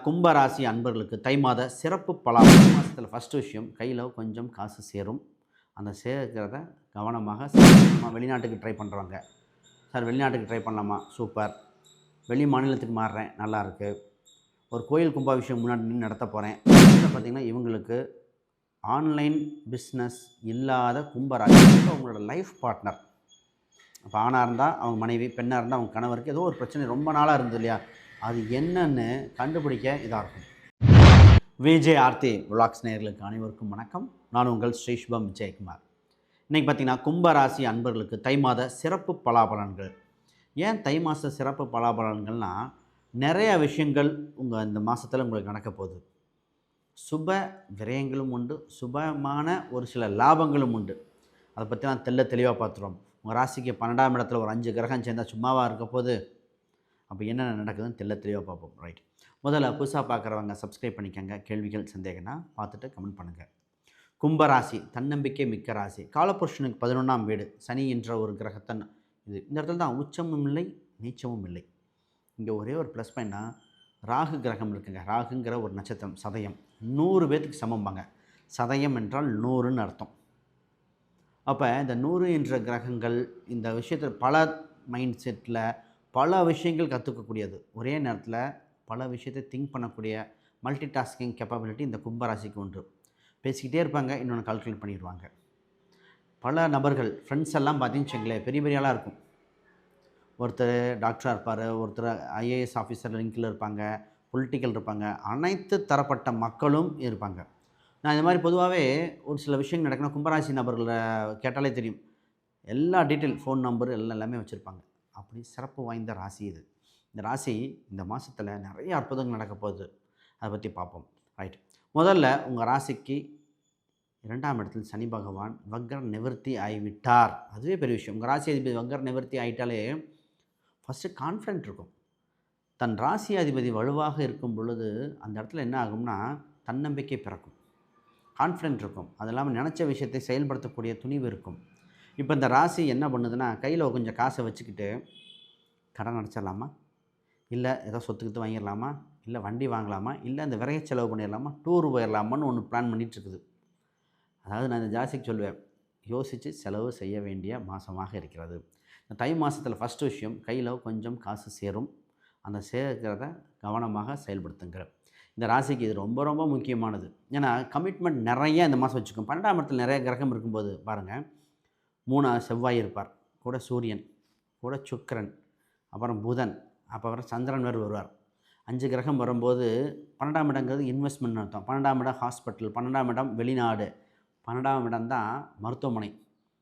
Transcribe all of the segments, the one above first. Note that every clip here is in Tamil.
கும்பராசி அன்பர்களுக்கு தை மாத சிறப்பு பலாபலம் மாதத்தில் ஃபஸ்ட்டு விஷயம் கையில் கொஞ்சம் காசு சேரும். அந்த சேர்க்கிறத கவனமாக வெளிநாட்டுக்கு ட்ரை பண்ணுறவங்க, சார் வெளிநாட்டுக்கு ட்ரை பண்ணலாமா? சூப்பர். வெளி மாநிலத்துக்கு மாறுறேன், நல்லாயிருக்கு. ஒரு கோயில் கும்பாபிஷேகம் முன்னாடி நின்று நடத்த போகிறேன். பார்த்திங்கன்னா இவங்களுக்கு ஆன்லைன் பிஸ்னஸ் இல்லாத கும்பராசி அவங்களோட லைஃப் பார்ட்னர். இப்போ ஆணாக இருந்தால் அவங்க மனைவி, பெண்ணாக இருந்தால் அவங்க கணவருக்கு ஏதோ ஒரு பிரச்சனை ரொம்ப நாளாக இருந்தது இல்லையா, அது என்னன்னு கண்டுபிடிக்க இதாக இருக்கும். விஜய் ஆர்த்தி விளாக்ஸ் நேயர்களுக்கு அனைவருக்கும் வணக்கம். நான் உங்கள் ஸ்ரீஷ்பம் விஜயகுமார். இன்றைக்கி பார்த்திங்கன்னா கும்பராசி அன்பர்களுக்கு தை மாத சிறப்பு பலாபலன்கள். ஏன் தை மாத சிறப்பு பலாபலன்கள்னால் நிறைய விஷயங்கள் உங்கள் இந்த மாதத்தில் உங்களுக்கு நடக்க போகுது. சுப விரயங்களும் உண்டு, சுபமான ஒரு சில லாபங்களும் உண்டு. அதை பற்றி நான் தெளிவாக பார்த்துருவோம். உங்கள் ராசிக்கு 12ஆம் இடத்துல ஒரு 5 கிரகம் சேர்ந்தால் சும்மாவாக இருக்க போது. அப்போ என்னென்ன நடக்குதுன்னு தெளிவாக பார்ப்போம். ரைட், முதல்ல புதுசாக பார்க்குறவங்க சப்ஸ்கிரைப் பண்ணிக்கோங்க. கேள்விகள் சந்தேகம்னா பார்த்துட்டு கமெண்ட் பண்ணுங்கள். கும்பராசி தன்னம்பிக்கை மிக்க ராசி. காலபுருஷனுக்கு 11ஆம் வீடு சனி என்ற ஒரு கிரகத்தன். இந்த இடத்துல தான் உச்சமும் இல்லை நீச்சமும் இல்லை. இங்கே ஒரே ஒரு ப்ளஸ் பாயிண்ட்னா ராகு கிரகம் இருக்குங்க. ராகுங்கிற ஒரு நட்சத்திரம் சதயம் 100 பேத்துக்கு சமம்பாங்க. சதயம் என்றால் 100ன்னு அர்த்தம். அப்போ இந்த 100 என்ற கிரகங்கள் இந்த விஷயத்தில் பல மைண்ட் செட்டில் பல விஷயங்கள் கற்றுக்கக்கூடியது. ஒரே நேரத்தில் பல விஷயத்தை திங்க் பண்ணக்கூடிய மல்டி டாஸ்கிங் கேப்பபிலிட்டி இந்த கும்பராசிக்கு உண்டு. பேசிக்கிட்டே இருப்பாங்க, இன்னொன்று கால்குலேட் பண்ணிடுவாங்க. பல நபர்கள் ஃப்ரெண்ட்ஸ் எல்லாம் பார்த்தீங்கன்னு வச்சுங்களேன், பெரிய பெரிய ஆளாக இருக்கும். ஒருத்தர் டாக்டராக இருப்பார், ஒருத்தர் ஐஏஎஸ் ஆஃபீஸர் லிங்கில் இருப்பாங்க, பொலிட்டிக்கல் இருப்பாங்க, அனைத்து தரப்பட்ட மக்களும் இருப்பாங்க. நான் இந்த மாதிரி பொதுவாகவே ஒரு சில விஷயங்கள் நடக்கணும். கும்பராசி நபர்களை கேட்டாலே தெரியும், எல்லா டீட்டெயில் ஃபோன் நம்பர் எல்லாமே வச்சுருப்பாங்க. அப்படி சிறப்பு வாய்ந்த ராசி இது. இந்த ராசி இந்த மாதத்தில் நிறைய அற்புதங்கள் நடக்க போகுது. அதை பற்றி பார்ப்போம். ரைட், முதல்ல உங்கள் ராசிக்கு 2ஆம் இடத்தில் சனி பகவான் வக்ர நிவர்த்தி ஆகிவிட்டார். அதுவே பெரிய விஷயம். உங்கள் ராசி அதிபதி வக்ர நிவர்த்தி ஆகிட்டாலே ஃபஸ்ட்டு கான்ஃபிடென்ட் இருக்கும். தன் ராசி அதிபதி வலுவாக இருக்கும் பொழுது அந்த இடத்துல என்ன ஆகும்னா தன்னம்பிக்கை பிறக்கும், கான்ஃபிடென்ட் இருக்கும். அது இல்லாமல் நினச்ச விஷயத்தை செயல்படுத்தக்கூடிய துணிவு இருக்கும். இப்போ இந்த ராசி என்ன பண்ணுதுன்னா, கையில் கொஞ்சம் காசை வச்சுக்கிட்டு கடன் அடைச்சிடலாமா, இல்லை ஏதோ சொத்துக்கிட்டு வாங்கிடலாமா, இல்லை வண்டி வாங்கலாமா, இல்லை அந்த விரைய செலவு பண்ணிடலாமா, டூர் போயிடலாமான்னு ஒன்று பிளான் பண்ணிகிட்ருக்குது. அதாவது நான் இந்த ஜாஸ்திக்கு சொல்லுவேன், யோசித்து செலவு செய்ய வேண்டிய மாதமாக இருக்கிறது. இந்த தை மாதத்தில் ஃபஸ்ட்டு விஷயம் கையில் கொஞ்சம் காசு சேரும். அந்த சேர்க்கிறத கவனமாக செயல்படுத்துங்க. இந்த ராசிக்கு இது ரொம்ப ரொம்ப முக்கியமானது. ஏன்னா கமிட்மெண்ட் நிறைய இந்த மாதம் வச்சுக்கும். 12ஆம் இடத்துல நிறைய கிரகம் இருக்கும்போது பாருங்கள், 3 செவ்வாய் இருப்பார், கூட சூரியன், கூட சுக்கிரன், அப்புறம் புதன், அப்புறம் சந்திரன் வேறு வருவார். 5 கிரகம் வரும்போது 12ஆம் இடங்கிறது இன்வெஸ்ட்மெண்ட் அர்த்தம். 12ஆம் இடம் ஹாஸ்பிட்டல், 12ஆம் இடம் வெளிநாடு, 12ஆம் இடம் தான் மருத்துவமனை.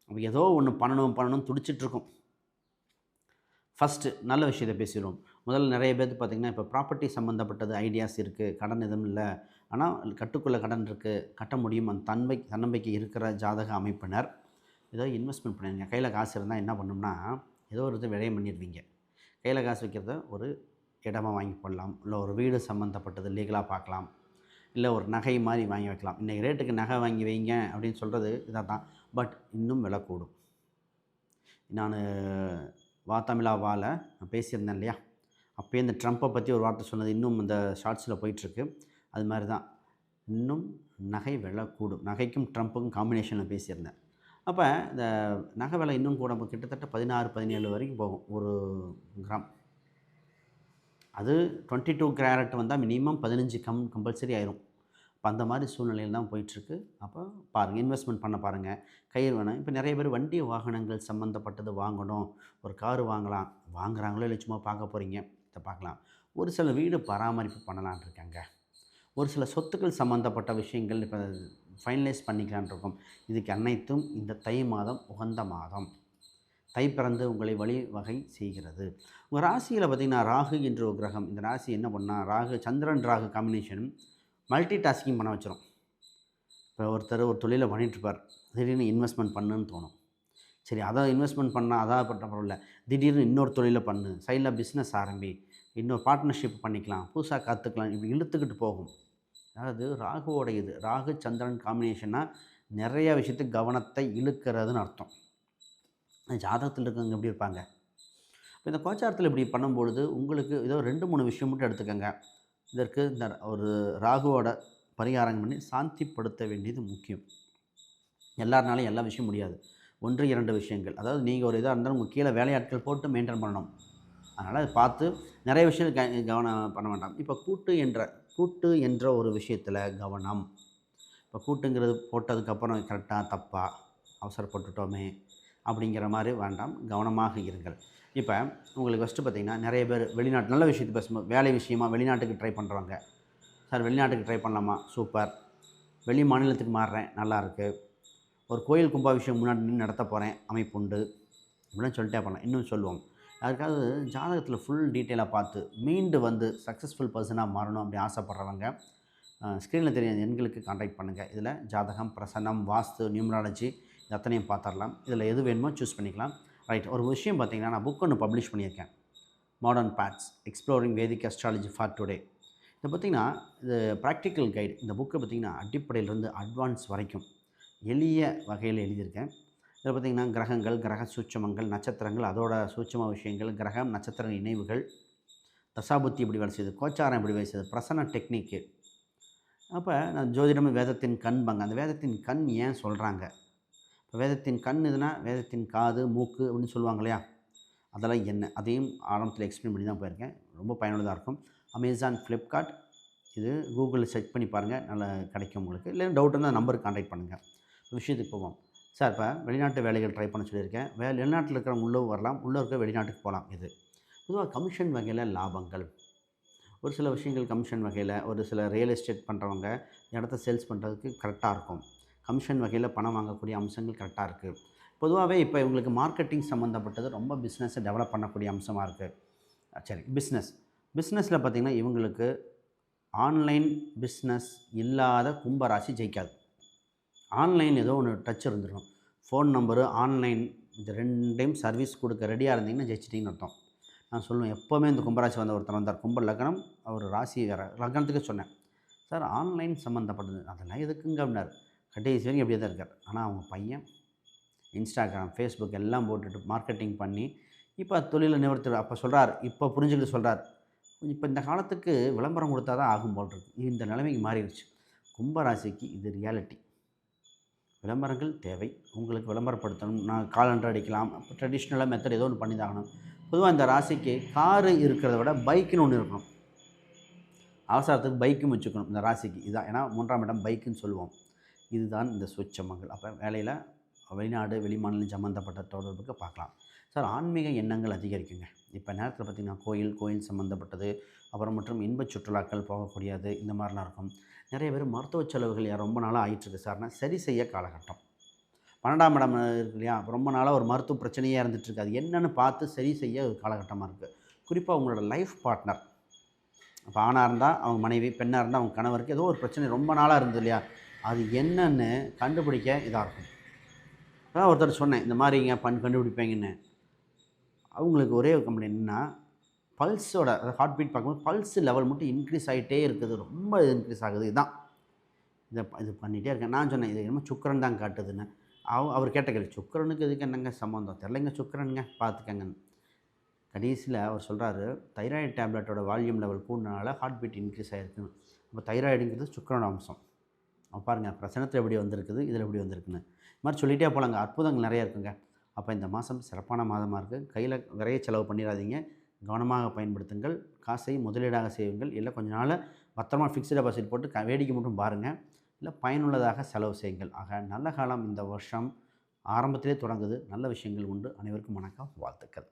அப்போ ஏதோ ஒன்று பண்ணணும் துடிச்சிட்ருக்கும். ஃபஸ்ட்டு நல்ல விஷயத்தை பேசிடுவோம். முதல்ல நிறைய பேருக்கு பார்த்திங்கன்னா இப்போ ப்ராப்பர்ட்டி சம்மந்தப்பட்டது ஐடியாஸ் இருக்குது. கடன் எதுவும் இல்லை, ஆனால் கட்டுக்குள்ளே கடன் இருக்குது, கட்ட முடியும். அந்த தன்னம்பிக்கை இருக்கிற ஜாதக அமைப்பினர் ஏதோ இன்வெஸ்ட்மெண்ட் பண்ணிடுங்க. கையில் காசு இருந்தால் என்ன பண்ணோம்னா ஏதோ ஒரு இது விரயம் பண்ணிடுவீங்க. கையில் காசு வைக்கிறத ஒரு இடமா வாங்கி போடலாம், இல்லை ஒரு வீடு சம்மந்தப்பட்டது லீகலாக பார்க்கலாம், இல்லை ஒரு நகை மாதிரி வாங்கி வைக்கலாம். இன்றைக்கி ரேட்டுக்கு நகை வாங்கி வைங்க அப்படின்னு சொல்கிறது இதாக தான். பட் இன்னும் விலை கூடும். நான் வாத்தமிழாவால் நான் பேசியிருந்தேன் இல்லையா, அப்போயே இந்த ட்ரம்ப்பை பற்றி ஒரு வார்த்தை சொன்னது இன்னும் இந்த ஷார்ட்ஸில் போயிட்டுருக்கு. அது மாதிரி தான் இன்னும் நகை விலை கூடும். நகைக்கும் ட்ரம்ப்புக்கும் காம்பினேஷனில் பேசியிருந்தேன். அப்போ இந்த நகை விலை இன்னும் கூட கிட்டத்தட்ட 16-17 வரைக்கும் போகும் ஒரு கிராம். அது 22 கேரட் வந்தால் மினிமம் 15 கம்பல்சரி ஆயிரும். இப்போ அந்த மாதிரி சூழ்நிலையில் தான் போயிட்டுருக்கு. அப்போ பாருங்கள், இன்வெஸ்ட்மெண்ட் பண்ண பாருங்கள். கயிறு வேணும். இப்போ நிறைய பேர் வண்டி வாகனங்கள் சம்மந்தப்பட்டது வாங்கணும், ஒரு காரு வாங்கலாம், வாங்குறாங்களோ இல்லை சும்மா பார்க்க போகிறீங்க, இதை பார்க்கலாம். ஒரு சில வீடு பராமரிப்பு பண்ணலான் இருக்காங்க. ஒரு சில சொத்துக்கள் சம்மந்தப்பட்ட விஷயங்கள் இப்போ ஃபைனலைஸ் பண்ணிக்கலான் இருக்கோம். இதுக்கு அனைத்தும் இந்த தை மாதம் உகந்த மாதம். தை பிறந்து உங்களை வழிவகை செய்கிறது. உங்கள் ராசியில் பார்த்திங்கன்னா ராகு என்ற ஒரு கிரகம். இந்த ராசி என்ன பண்ணால் ராகு சந்திரன் ராகு காம்பினேஷன் மல்டி டாஸ்கிங் பண்ண வச்சிடும். இப்போ ஒருத்தர் ஒரு தொழிலை பண்ணிகிட்ருப்பார், திடீர்னு இன்வெஸ்ட்மெண்ட் பண்ணுன்னு தோணும். சரி, அதை இன்வெஸ்ட்மெண்ட் பண்ணால் அதான் பட்ட பரவாயில்ல, திடீர்னு இன்னொரு தொழிலை பண்ணு, சைடில் பிஸ்னஸ் ஆரம்பி, இன்னொரு பார்ட்னர்ஷிப் பண்ணிக்கலாம், புதுசாக கற்றுக்கலாம், இப்படி இழுத்துக்கிட்டு போகும். அதாவது ராகுவோட இது ராகு சந்திரன் காம்பினேஷனாக நிறைய விஷயத்துக்கு கவனத்தை இழுக்கிறதுன்னு அர்த்தம். ஜாதகத்தில் இருக்கவங்க எப்படி இருப்பாங்க. இப்போ இந்த கோச்சாரத்தில் இப்படி பண்ணும்பொழுது உங்களுக்கு ஏதோ 2-3 விஷயம் மட்டும் எடுத்துக்கோங்க. இதற்கு இந்த ஒரு ராகுவோட பரிகாரம் பண்ணி சாந்திப்படுத்த வேண்டியது முக்கியம். எல்லாருனாலும் எல்லா விஷயம் முடியாது. 1, 2 விஷயங்கள். அதாவது நீங்கள் ஒரு இதாக இருந்தாலும் உங்கள் கீழே வேலையாட்கள் போட்டு மெயின்டெயின் பண்ணணும். அதனால் அதை பார்த்து நிறைய விஷயம் கவனம் பண்ண வேண்டாம். இப்போ கூட்டு என்ற ஒரு விஷயத்தில் கவனம். இப்போ கூட்டுங்கிறது போட்டதுக்கப்புறம் கரெக்டாக தப்பா அவசரப்பட்டுட்டோமே அப்படிங்கிற மாதிரி வேண்டாம், கவனமாக இருங்கள். இப்போ உங்களுக்கு ஃபஸ்ட்டு பார்த்திங்கன்னா நிறைய பேர் வெளிநாட்டு நல்ல விஷயத்தை பேசும்போது வேலை விஷயமா வெளிநாட்டுக்கு ட்ரை பண்ணுறவங்க. சார் வெளிநாட்டுக்கு ட்ரை பண்ணலாமா? சூப்பர். வெளி மாநிலத்துக்கு மாறுறேன், நல்லாயிருக்கு. ஒரு கோயில் கும்பாபிஷேகம் முன்னாடி நின்று நடத்த போகிறேன், அமைப்புண்டு அப்படின்னு சொல்லிட்டே பண்ணலாம். இன்னும் சொல்லுவோம். அதுக்காக ஜாதகத்தில் ஃபுல் டீட்டெயிலாக பார்த்து மீண்டு வந்து சக்ஸஸ்ஃபுல் பர்சனாக மாறணும் அப்படி ஆசைப்பட்றவங்க ஸ்க்ரீனில் தெரியும் எண்களுக்கு கான்டாக்ட் பண்ணுங்கள். இதில் ஜாதகம், பிரசன்னம், வாஸ்து, நியூமராலஜி இது அத்தனையும் பார்த்துடலாம். இதில் எது வேணுமோ சூஸ் பண்ணிக்கலாம். ரைட். ஒரு விஷயம் பார்த்திங்கன்னா, நான் புக் ஒன்று பப்ளிஷ் பண்ணியிருக்கேன். Modern paths exploring Vedic astrology for today. இதை பார்த்திங்கன்னா இது ப்ராக்டிக்கல் கைடு. இந்த புக்கை பார்த்திங்கன்னா அடிப்படையிலிருந்து அட்வான்ஸ் வரைக்கும் எளிய வகையில் எழுதியிருக்கேன். இதில் பார்த்திங்கன்னா கிரகங்கள், கிரக சூட்சமங்கள், நட்சத்திரங்கள், அதோட சூட்சம விஷயங்கள், கிரகம் நட்சத்திர இணைவுகள், தசாபுத்தி எப்படி வேலை செய்யுது, கோச்சாரம் எப்படி வேலை செய்யுது, பிரசன்ன டெக்னிக்கு. அப்போ நான் ஜோதிடம் வேதத்தின் கண்பாங்க. அந்த வேதத்தின் கண் ஏன் சொல்கிறாங்க? இப்போ வேதத்தின் கண் இதுனா வேதத்தின் காது, மூக்கு அப்படின்னு சொல்லுவாங்க இல்லையா? அதெல்லாம் என்ன? அதையும் ஆரம்பத்தில் எக்ஸ்பிளைன் பண்ணி தான் போயிருக்கேன். ரொம்ப பயனுள்ளதாக இருக்கும். அமேசான், ஃப்ளிப்கார்ட், இது கூகுளில் சர்ச் பண்ணி பாருங்கள், நல்லா கிடைக்கும் உங்களுக்கு. இல்லை டவுட் இருந்தால் நம்பருக்கு கான்டாக்ட் பண்ணுங்கள். விஷயத்துக்கு போவோம். சார் இப்போ வெளிநாட்டு வேலைகள் ட்ரை பண்ண சொல்லியிருக்கேன். வெளிநாட்டில் இருக்கிறவங்க உள்ளே வரலாம், உள்ளே இருக்க வெளிநாட்டுக்கு போகலாம். இது பொதுவாக கமிஷன் வகையில் லாபங்கள், ஒரு சில விஷயங்கள் கமிஷன் வகையில், ஒரு சில ரியல் எஸ்டேட் பண்ணுறவங்க இடத்த சேல்ஸ் பண்ணுறதுக்கு கரெக்டாக இருக்கும். கமிஷன் வகையில் பணம் வாங்கக்கூடிய அம்சங்கள் கரெக்டாக இருக்குது. பொதுவாகவே இப்போ இவங்களுக்கு மார்க்கெட்டிங் சம்மந்தப்பட்டது ரொம்ப பிஸ்னஸை டெவலப் பண்ணக்கூடிய அம்சமாக இருக்குது. சரி, பிஸ்னஸில் பார்த்திங்கன்னா இவங்களுக்கு ஆன்லைன் பிஸ்னஸ் இல்லாத கும்பராசி ஜெயிக்காது. ஆன்லைன் ஏதோ ஒன்று டச் இருந்துடும். ஃபோன் நம்பரு, ஆன்லைன் இது 2டையும் சர்வீஸ் கொடுக்க ரெடியாக இருந்தீங்கன்னா ஜெயிச்சிட்டிங்கன்னு அர்த்தம். நான் சொல்லுவேன், எப்போவுமே இந்த கும்பராசி வந்த ஒருத்தர் வந்தார், கும்ப லக்னம், அவர் ராசி வேறு லக்னத்துக்கு சொன்னேன். சார் ஆன்லைன் சம்மந்தப்பட்டது அதெல்லாம் எதுக்குங்க அப்படின்னார். கடைசி வரைக்கும் எப்படியே தான் இருக்கார். ஆனால் அவங்க பையன் இன்ஸ்டாகிராம், ஃபேஸ்புக் எல்லாம் போட்டுட்டு மார்க்கெட்டிங் பண்ணி இப்போ தொழிலை நிவர்த்தி அப்போ சொல்கிறார், இப்போ புரிஞ்சுக்கிட்டு சொல்கிறார். இப்போ இந்த காலத்துக்கு விளம்பரம் கொடுத்தா தான் ஆகும் போல் இருக்கு. இந்த நிலைமைக்கு மாறிடுச்சு. கும்பராசிக்கு இது ரியாலிட்டி. விளம்பரங்கள் தேவை. உங்களுக்கு விளம்பரப்படுத்தணும். நான் காலண்டர் அடிக்கலாம், ட்ரெடிஷ்னலாக மெத்தட் ஏதோ ஒன்று பண்ணி தாகணும். பொதுவாக இந்த ராசிக்கு காரு இருக்கிறத விட பைக்குன்னு ஒன்று இருக்கணும். அவசரத்துக்கு பைக்கும் வச்சுக்கணும் இந்த ராசிக்கு. இதுதான், ஏன்னா 3ஆம் இடம் பைக்குன்னு சொல்லுவோம். இதுதான் இந்த சூட்சமங்கள். அப்போ வேலையில் வெளிநாடு, வெளிமாநிலம் சம்மந்தப்பட்ட தொடர்புக்கு பார்க்கலாம். சார் ஆன்மீக எண்ணங்கள் அதிகரிக்குங்க. இப்போ நேரத்தில் பார்த்திங்கன்னா கோயில் சம்மந்தப்பட்டது, அப்புறம் மற்றும் இன்ப சுற்றுலாக்கள் போகக்கூடியது, இந்த மாதிரிலாம் இருக்கும். நிறைய பேர் மருத்துவ செலவுகள் ரொம்ப நாளாக ஆகிட்டுருக்கு சார்னா சரி செய்ய காலகட்டம். 12ஆம் இடம் இருக்கு இல்லையா? ரொம்ப நாளாக ஒரு மருத்துவ பிரச்சனையே இருந்துகிட்ருக்கு. அது என்னென்னு பார்த்து சரி செய்ய ஒரு காலகட்டமாக இருக்குது. குறிப்பாக உங்களோட லைஃப் பார்ட்னர், இப்போ ஆணாக இருந்தால் அவங்க மனைவி, பெண்ணாக இருந்தால் அவங்க கணவருக்கு ஏதோ ஒரு பிரச்சனை ரொம்ப நாளாக இருந்தது இல்லையா? அது என்னன்னு கண்டுபிடிக்க இதாக இருக்கும். அதான் ஒருத்தர் சொன்னேன், இந்த மாதிரிங்க கண்டுபிடிப்பீங்கன்னு. அவங்களுக்கு ஒரே ஒரு கம்ப்ளைண்ட் என்னென்னா, பல்ஸோட அதாவது ஹார்ட் பீட் பார்க்கும்போது பல்ஸ் லெவல் மட்டும் இன்க்ரீஸ் ஆகிட்டே இருக்குது, ரொம்ப இன்க்ரீஸ் ஆகுது. இதுதான் இது பண்ணிகிட்டே இருக்கேன். நான் சொன்னேன், இது என்னமோ சுக்கரன் தான் காட்டுதுன்னு. அவர் கேட்ட கேள்வி, சுக்கரனுக்கு இதுக்கு என்னங்க சம்மந்தம்? தெரிலங்க, சுக்கரனுங்க பார்த்துக்கங்கன்னு. கடைசியில் அவர் சொல்கிறாரு, தைராய்டு டேப்லெட்டோட வால்யூம் லெவல் கூடனால ஹார்ட் பீட் இன்க்ரீஸ் ஆகிருக்குன்னு. அப்போ தைராய்டுங்கிறது சுக்கரனோட அம்சம். பாருங்கள், பிரச்சனத்தில் எப்படி வந்திருக்குது, இதில் எப்படி வந்திருக்குன்னு. இது மாதிரி சொல்லிகிட்டே போகலாங்க. அற்புதங்கள் நிறையா இருக்குங்க. அப்போ இந்த மாதம் சிறப்பான மாதமாக இருக்குது. கையில் நிறைய செலவு பண்ணிடாதீங்க, கவனமாக பயன்படுத்துங்கள். காசை முதலீடாக செய்யுங்கள். இல்லை கொஞ்ச நாள் பத்திரமா ஃபிக்ஸ்டு டெபாசிட் போட்டு வேடிக்கை மட்டும் பாருங்கள். இல்லை பயனுள்ளதாக செலவு செய்யுங்கள். ஆக நல்ல காலம் இந்த வருஷம் ஆரம்பத்திலே தொடங்குது. நல்ல விஷயங்கள் உண்டு. அனைவருக்கும் வணக்கம், வாழ்த்துக்கள்.